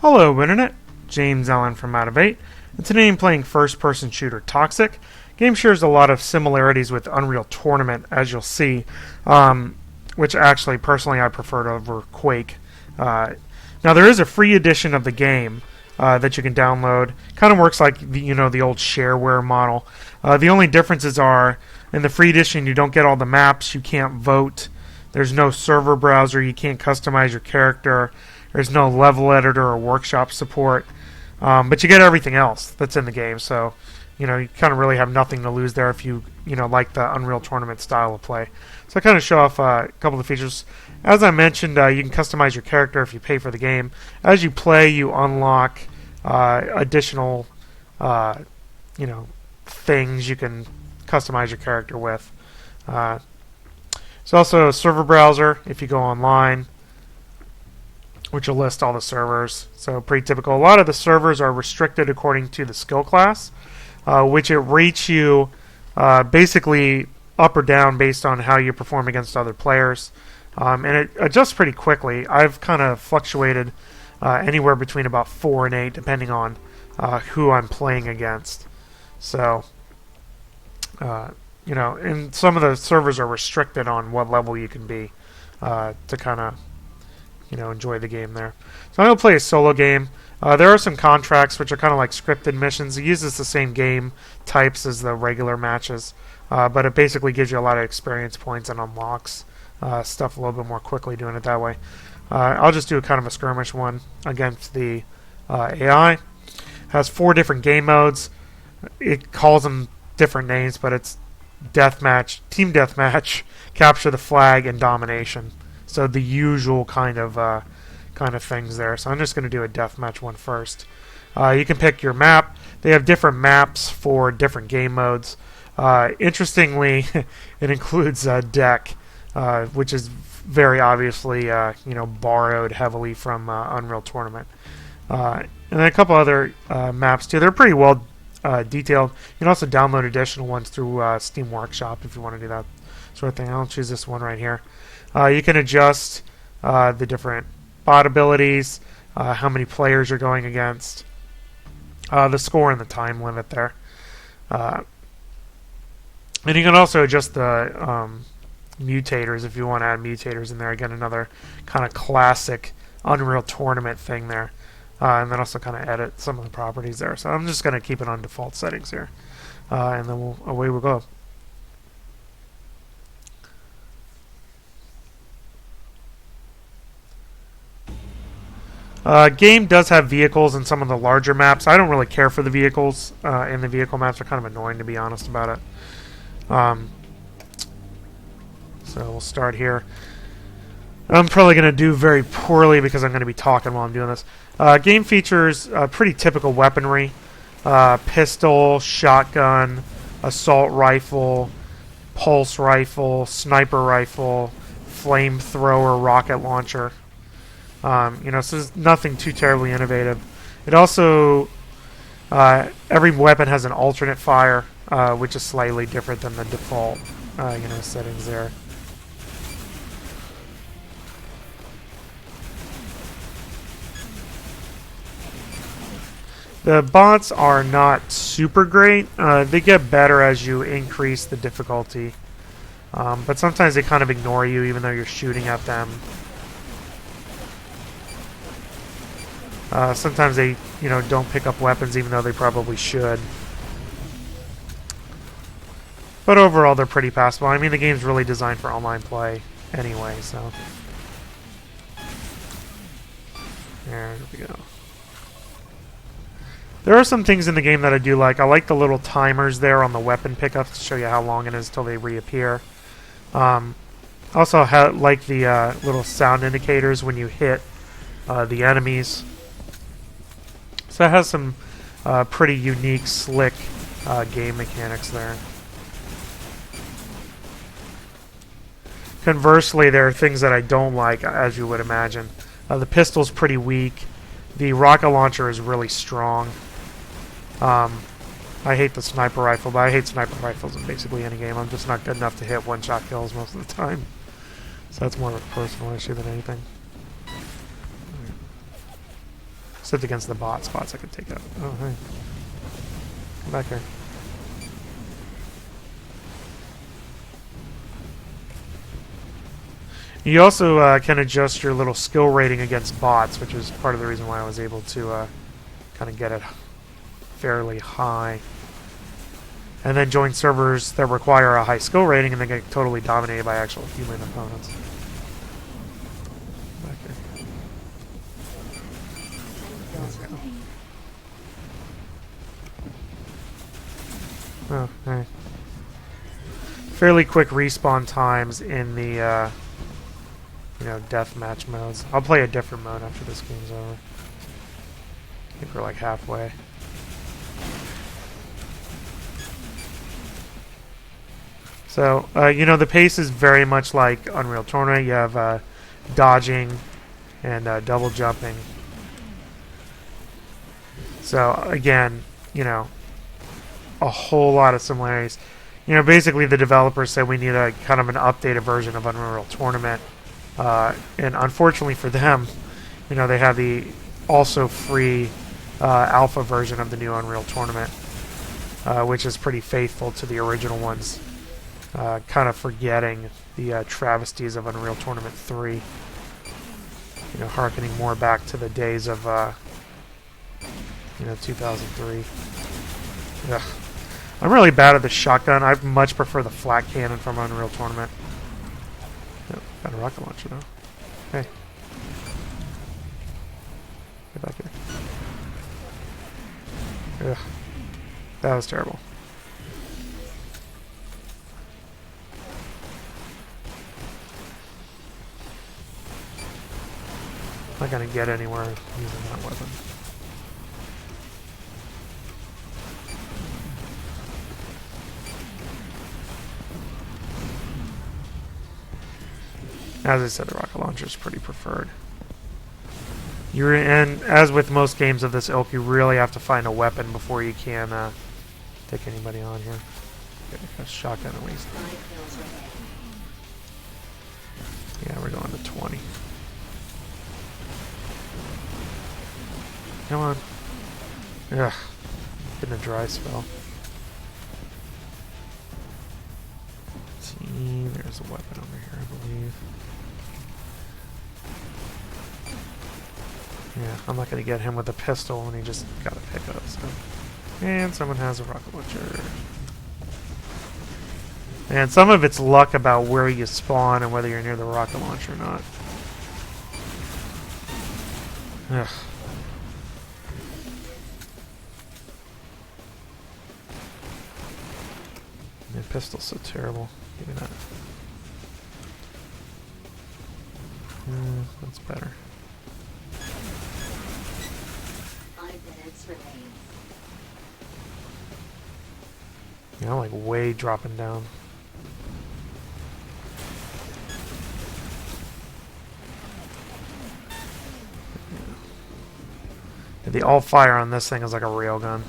Hello Internet, James Allen from Out of 8, and today I'm playing first-person shooter TOXIKK. Game shares a lot of similarities with Unreal Tournament, as you'll see, which actually, personally, I preferred over Quake. Now there is a free edition of the game that you can download. Kind of works like the old shareware model. The only differences are in the free edition you don't get all the maps, you can't vote, there's no server browser, you can't customize your character. There's no level editor or workshop support, but you get everything else that's in the game. So, you kind of really have nothing to lose there if you like the Unreal Tournament style of play. So I kind of show off a couple of the features. As I mentioned, you can customize your character if you pay for the game. As you play, you unlock additional, things you can customize your character with. There's also a server browser if you go online, which will list all the servers. So pretty typical. A lot of the servers are restricted according to the skill class, which it rates you basically up or down based on how you perform against other players. And it adjusts pretty quickly. I've kind of fluctuated anywhere between about 4 and 8 depending on who I'm playing against. So, and some of the servers are restricted on what level you can be to kind of enjoy the game there. So I'm going to play a solo game. There are some contracts which are kind of like scripted missions. It uses the same game types as the regular matches, but it basically gives you a lot of experience points and unlocks stuff a little bit more quickly doing it that way. I'll just do a kind of a skirmish one against the AI. It has 4 different game modes. It calls them different names, but it's deathmatch, team deathmatch, capture the flag, and domination. So the usual kind of things there. So I'm just going to do a deathmatch one first. You can pick your map. They have different maps for different game modes. Interestingly, it includes a deck, which is very obviously borrowed heavily from Unreal Tournament. And then a couple other maps too. They're pretty well detailed. You can also download additional ones through Steam Workshop if you want to do that sort of thing. I'll choose this one right here. You can adjust the different bot abilities, how many players you're going against, the score and the time limit there. And you can also adjust the mutators if you want to add mutators in there. Again, another kind of classic Unreal Tournament thing there. And then also kind of edit some of the properties there. So I'm just going to keep it on default settings here. And then away we'll go. Game does have vehicles in some of the larger maps. I don't really care for the vehicles in the vehicle maps. Are kind of annoying, to be honest about it. So we'll start here. I'm probably going to do very poorly because I'm going to be talking while I'm doing this. Game features pretty typical weaponry. Pistol, shotgun, assault rifle, pulse rifle, sniper rifle, flamethrower, rocket launcher. So there's nothing too terribly innovative. It also, every weapon has an alternate fire, which is slightly different than the default, settings there. The bots are not super great. They get better as you increase the difficulty, but sometimes they kind of ignore you even though you're shooting at them. Sometimes they, don't pick up weapons even though they probably should. But overall, they're pretty passable. I mean, the game's really designed for online play anyway, so. There we go. There are some things in the game that I do like. I like the little timers there on the weapon pickups to show you how long it is till they reappear. Also like the little sound indicators when you hit the enemies. So it has some pretty unique, slick game mechanics there. Conversely, there are things that I don't like, as you would imagine. The pistol's pretty weak. The rocket launcher is really strong. I hate the sniper rifle, but I hate sniper rifles in basically any game. I'm just not good enough to hit one-shot kills most of the time. So that's more of a personal issue than anything. Except against the bots. Bots I could take out. Oh, hey. Come back here. You also can adjust your little skill rating against bots, which is part of the reason why I was able to kind of get it fairly high. And then join servers that require a high skill rating and then get totally dominated by actual human opponents. Back here. Oh, hey. Fairly quick respawn times in the you know, deathmatch modes. I'll play a different mode after this game's over. I think we're like halfway. So, you know, the pace is very much like Unreal Tournament. You have dodging and double jumping. So, again, you know, a whole lot of similarities. You know, basically the developers said we need a kind of an updated version of Unreal Tournament. And unfortunately for them, you know, they have the also free alpha version of the new Unreal Tournament, which is pretty faithful to the original ones, kind of forgetting the travesties of Unreal Tournament 3, you know, harkening more back to the days of, you know, 2003. Ugh. I'm really bad at the shotgun. I much prefer the flat cannon from Unreal Tournament. Got a rocket launcher though. Hey. Get back here. Ugh. That was terrible. Not gonna get anywhere using that weapon. As I said, the rocket launcher is pretty preferred. And as with most games of this ilk, you really have to find a weapon before you can take anybody on here. Get a shotgun at least. Yeah, we're going to 20. Come on. Ugh. Getting a dry spell. See, there's a weapon over here, I believe. Yeah, I'm not going to get him with a pistol when he just got a pickup. So. And someone has a rocket launcher. And some of it's luck about where you spawn and whether you're near the rocket launcher or not. Ugh. Man, pistol's so terrible. Give me that. That's better. Yeah, I'm like way dropping down. Yeah, the alt fire on this thing is like a railgun.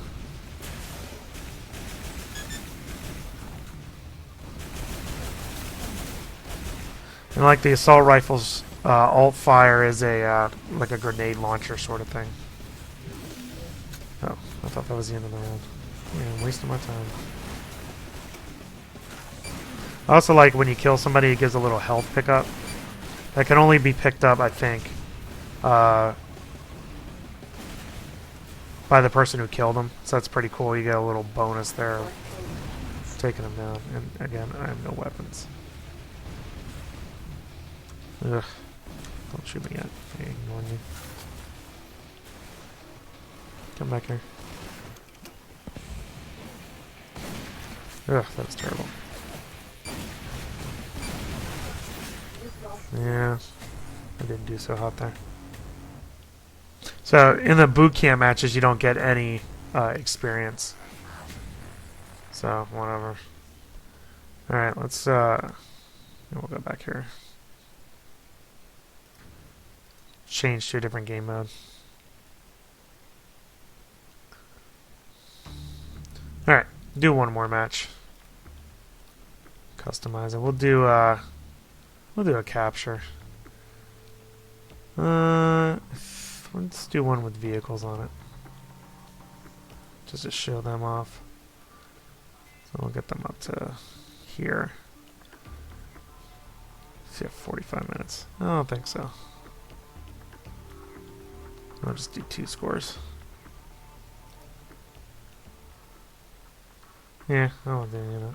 And like the assault rifle's alt fire is a like a grenade launcher sort of thing. Oh, I thought that was the end of the round. Yeah, I'm wasting my time. I also like when you kill somebody, it gives a little health pickup. That can only be picked up, I think, by the person who killed them. So that's pretty cool. You get a little bonus there, taking them down. And again, I have no weapons. Ugh. Don't shoot me yet. I ignore you. Come back here. Ugh, that was terrible. Yeah, I didn't do so hot there. So in the boot camp matches, you don't get any experience. So whatever. All right, let's. We'll go back here. Change to a different game mode. All right, do one more match. Customize it. We'll do a capture. Let's do one with vehicles on it. Just to show them off. So we'll get them up to here. See, 45 minutes. I don't think so. I'll just do 2 scores. Yeah, I won't do any of that.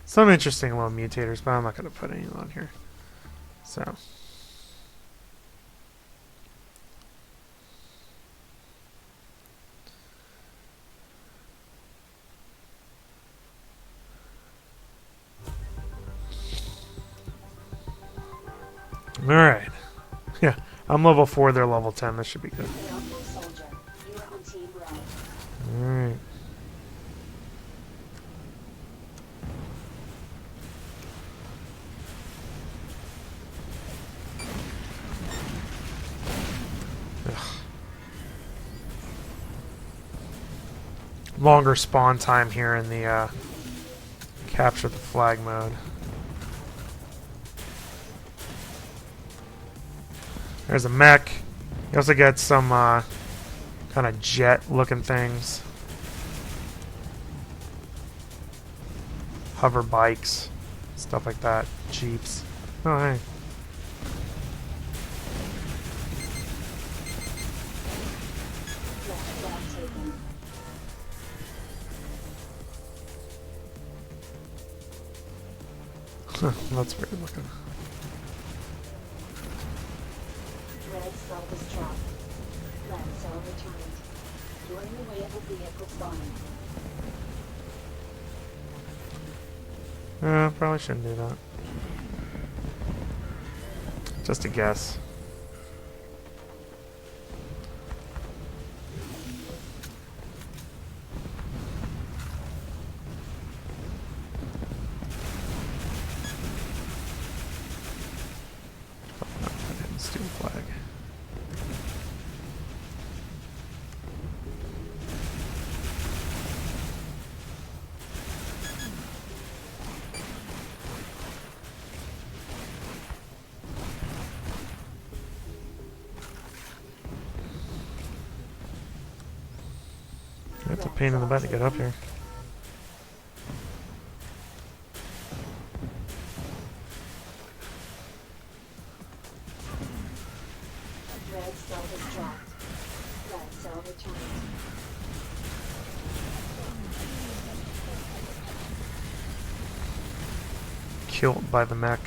Some interesting little mutators, but I'm not going to put any on here. So. Alright. Yeah, I'm level 4, they're level 10. This should be good. Alright. Longer spawn time here in the capture the flag mode. There's a mech. You also get some kind of jet looking things. Hover bikes, stuff like that. Jeeps. Oh, hey. That's weird looking. Red cell was dropped. Red cell returned. Join the way of a vehicle spawning. Probably shouldn't do that. Just a guess. Student flag. That's a pain in the butt to get up here. Red cell was dropped. Red cell returned. Killed by the mech.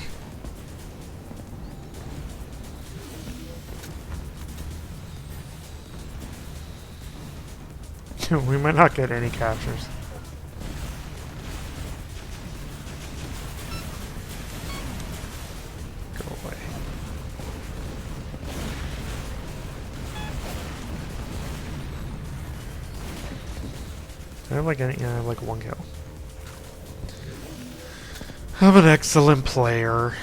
We might not get any captures. Go away. I have like any, I have like 1 kill. I'm an excellent player.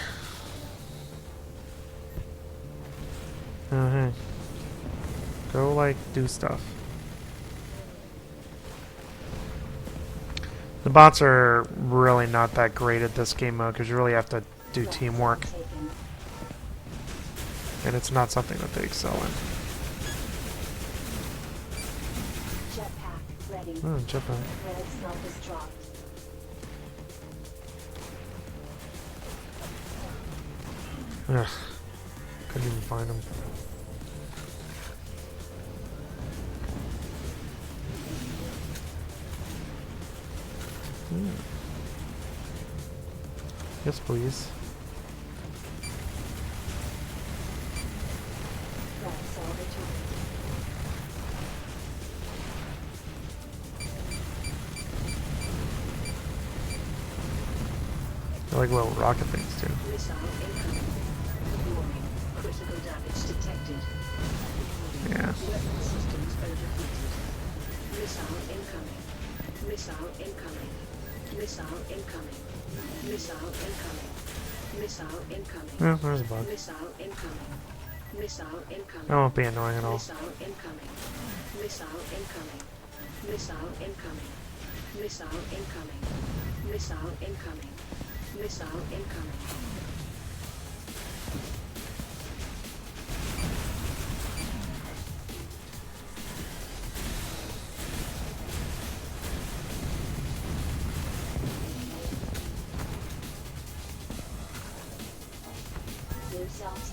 Oh, hey. Go like do stuff. The bots are really not that great at this game mode because you really have to do teamwork. And it's not something that they excel in. Jetpack ready. Oh, jetpack. Red cell was dropped. Ugh. Couldn't even find them. Yes, please. Red cell returned. They're like little rocket things too. Missile incoming. Warning. Critical damage detected. Yeah. Weapon systems overheated. Missile incoming. Missile incoming. Missile incoming. Missile incoming. Missile incoming. Oh, there's a bug. Missile incoming. Missile incoming. That won't be annoying at all. Missile incoming. Missile incoming. Missile incoming. Missile incoming. Missile incoming. Missile incoming.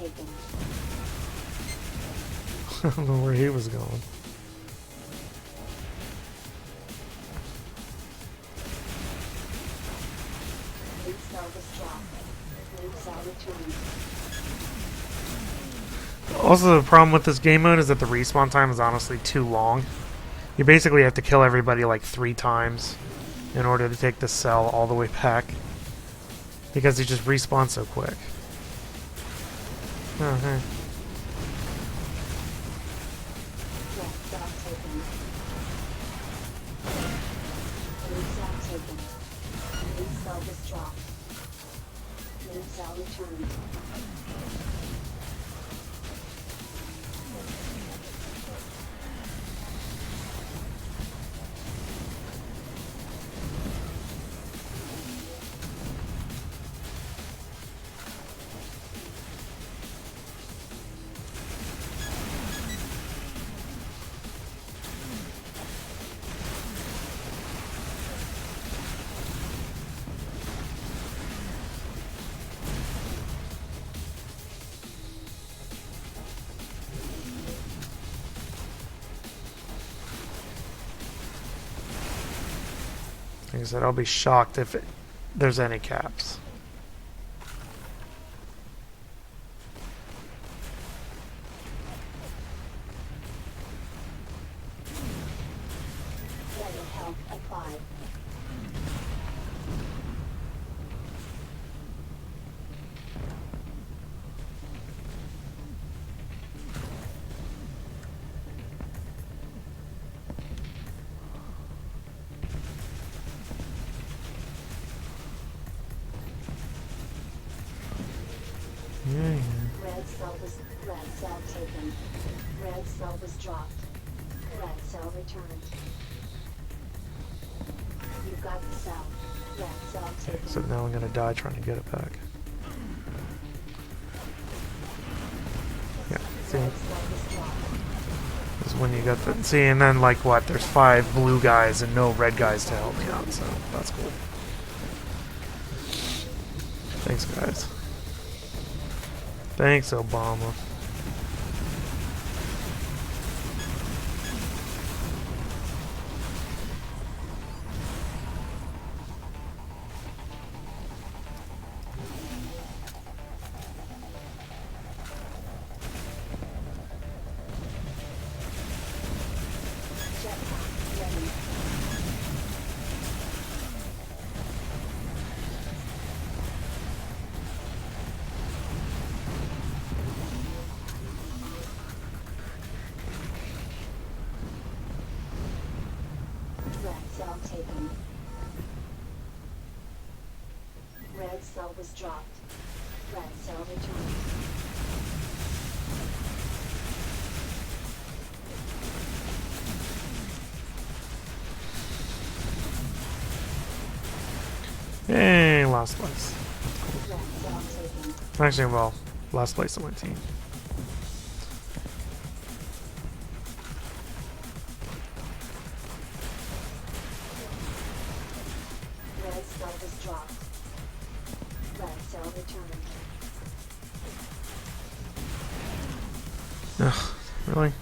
taken. I don't know where he was going. New cell was dropped. New cell returned. Also, the problem with this game mode is that the respawn time is honestly too long. You basically have to kill everybody like 3 times in order to take the cell all the way back. Because he just respawns so quick. Oh, hey. Red cell taken. New cell taken. New cell was dropped. New cell returned. Like I said, I'll be shocked if there's any caps. Level health applied. Yeah. Red cell taken. Red cell was dropped. Red cell returned. You got the cell. Red cell taken. So now I'm gonna die trying to get it back. Yeah, see? Red cell was dropped. This is when you got the... See, and then like what? There's 5 blue guys and no red guys to help me out, so that's cool. Thanks, guys. Thanks, Obama. Jetpack ready. Red cell taken. Red cell was dropped. Red cell returned. Yay, last place. Red cell taken. Actually, well, last place on my team. Red cell was dropped. Red cell returned. Ugh, really?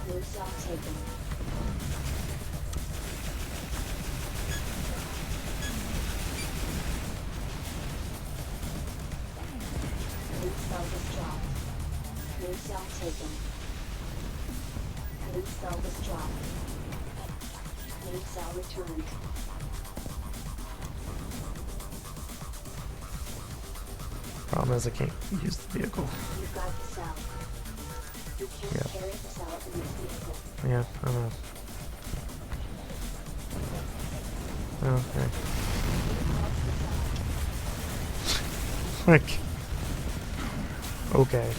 New cell taken. New cell was dropped. New cell taken. New cell was dropped. New cell returned. Problem is I can't use the vehicle. You got the cell. You can't Yep. carry the cell in this vehicle. Yeah, I know. Okay. Like, okay.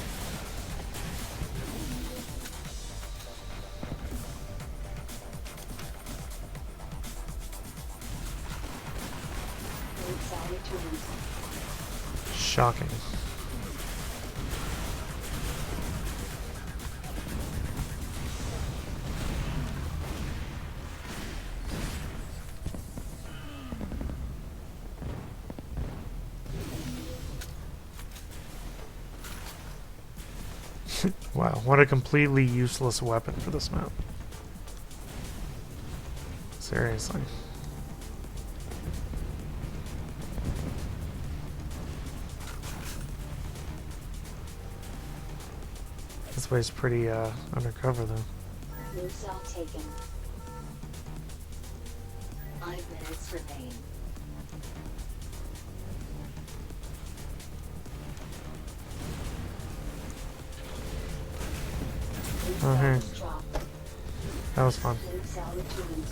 New cell returned. Shocking. Wow, what a completely useless weapon for this map. Seriously. This place pretty undercover though. New cell taken. 5 minutes remain. New Oh, cell hey. was dropped. That was fun. New cell returned.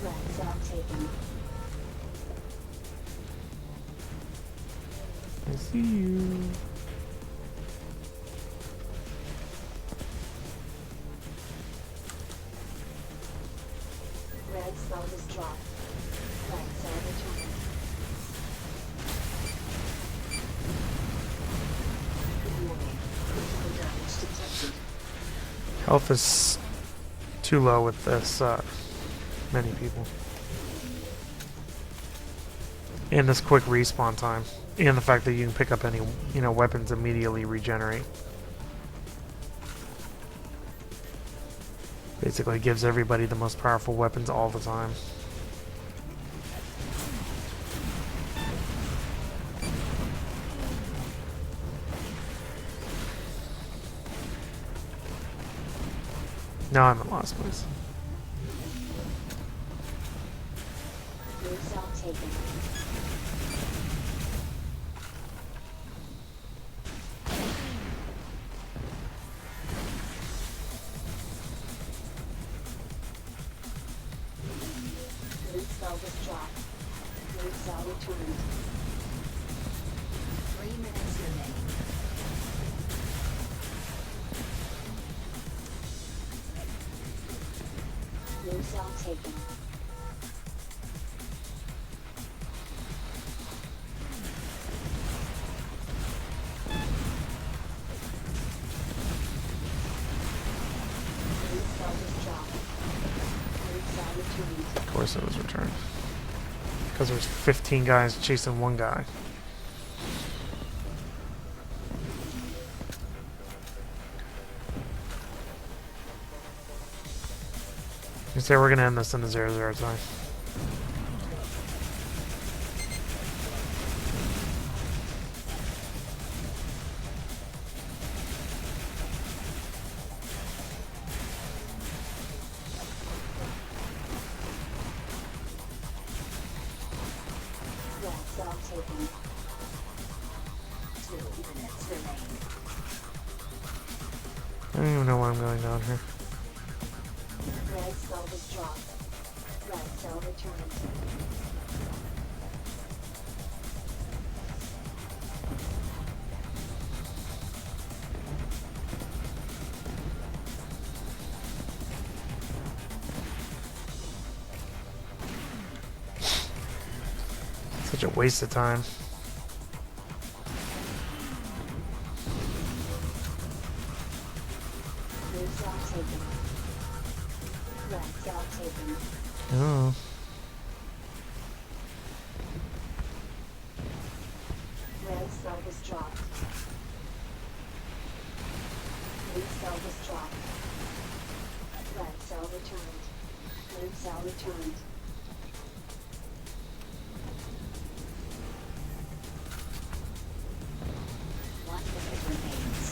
Red cell taken. I see you. Red cell was dropped. Red cell returned. Warning. Critical damage detected. Health is too low with this many people. And this quick respawn time. And the fact that you can pick up any, weapons immediately regenerate. Basically gives everybody the most powerful weapons all the time. Now I'm in last place. New cell taken. New cell was dropped. New cell returned. 3 minutes remaining. New cell taken. New cell was dropped. New cell returned. Of course it was returned. Because there's 15 guys chasing one guy. You say we're gonna end this in the 0-0 time. Red cell taken. 2 minutes remain. I don't even know why I'm going down here. Red cell was dropped. Red cell returned. Such a waste of time. New cell taken. Red cell taken. Oh. Red cell was dropped. New cell was dropped. Red cell returned. New cell returned. One minute remains.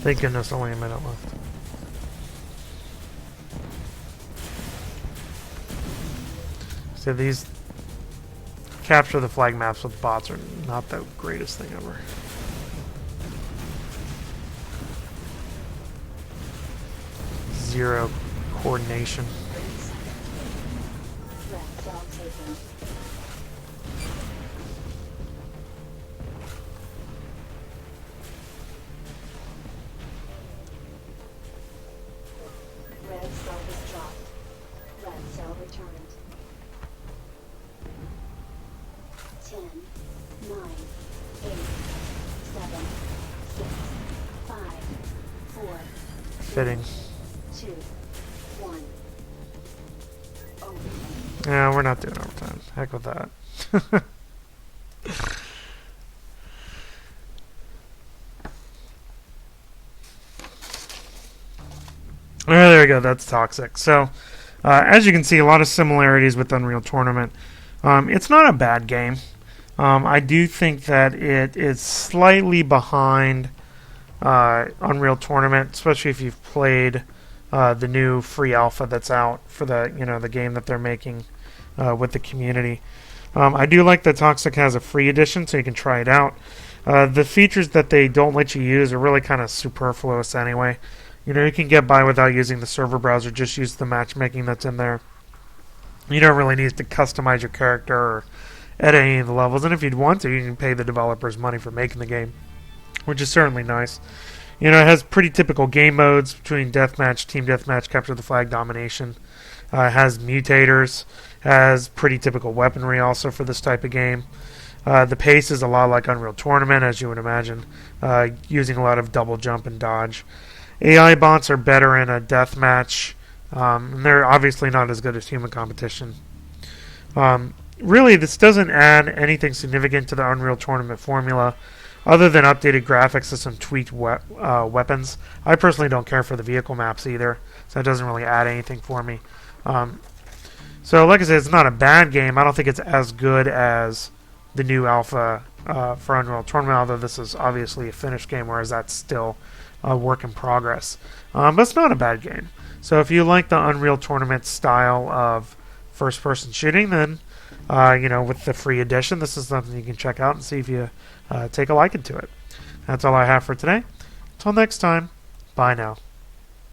Thank goodness only a minute left. So these capture the flag maps with bots are not the greatest thing ever. Zero coordination. Red cell taken. fitting. 2, 1. Overtime. Yeah, we're not doing overtime. Heck with that. There we go. That's TOXIKK. So, as you can see, a lot of similarities with Unreal Tournament. It's not a bad game. I do think that it is slightly behind Unreal Tournament, especially if you've played the new free alpha that's out for the game that they're making with the community. I do like that TOXIKK has a free edition, so you can try it out. The features that they don't let you use are really kind of superfluous anyway. You can get by without using the server browser. Just use the matchmaking that's in there. You don't really need to customize your character or edit any of the levels. And if you'd want to, you can pay the developers money for making the game, which is certainly nice. It has pretty typical game modes between deathmatch, team deathmatch, capture the flag, domination. It has mutators. Has pretty typical weaponry also for this type of game. The pace is a lot like Unreal Tournament, as you would imagine, using a lot of double jump and dodge. AI bots are better in a deathmatch, and they're obviously not as good as human competition. Really, this doesn't add anything significant to the Unreal Tournament formula, other than updated graphics and some tweaked weapons. I personally don't care for the vehicle maps either, so it doesn't really add anything for me. So, like I said, it's not a bad game. I don't think it's as good as the new alpha for Unreal Tournament, although this is obviously a finished game, whereas that's still a work in progress. But it's not a bad game. So if you like the Unreal Tournament style of first-person shooting, then with the free edition, this is something you can check out and see if you take a liking to it. That's all I have for today. Until next time, bye now.